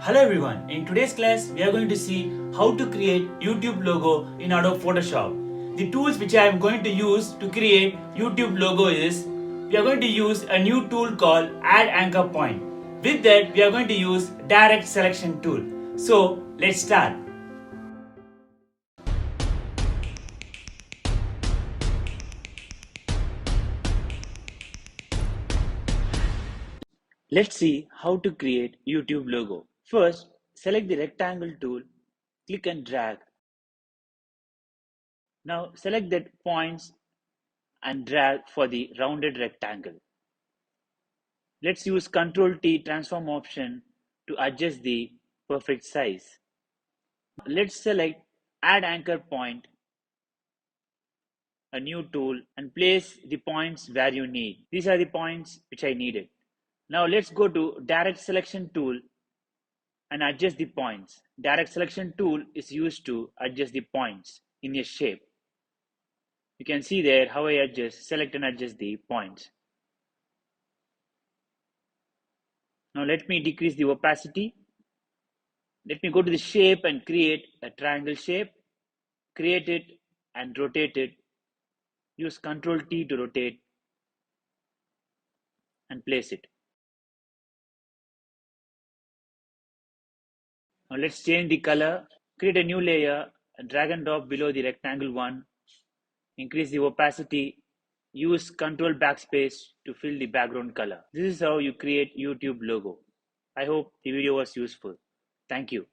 Hello everyone, in today's class we are going to see how to create YouTube logo in Adobe Photoshop. The tools which I am going to use to create YouTube logo is, we are going to use a new tool called Add Anchor Point. With that we are going to use Direct Selection tool. So let's start. Let's see how to create YouTube logo. First, select the rectangle tool, click and drag. Now select that points and drag for the rounded rectangle. Let's use Ctrl T transform option to adjust the perfect size. Let's select Add Anchor Point, a new tool, and place the points where you need. These are the points which I needed. Now let's go to Direct Selection tool and adjust the points. Direct Selection tool is used to adjust the points in a shape. You can see there how I select and adjust the points. Now let me decrease the opacity. Let me go to the shape and create a triangle shape. Create it and rotate it. Use Ctrl T to rotate and place it. Now let's change the color. Create a new layer and drag and drop below the rectangle one. Increase the opacity. Use Ctrl backspace to fill the background color. This is how you create YouTube logo. I hope the video was useful. Thank you.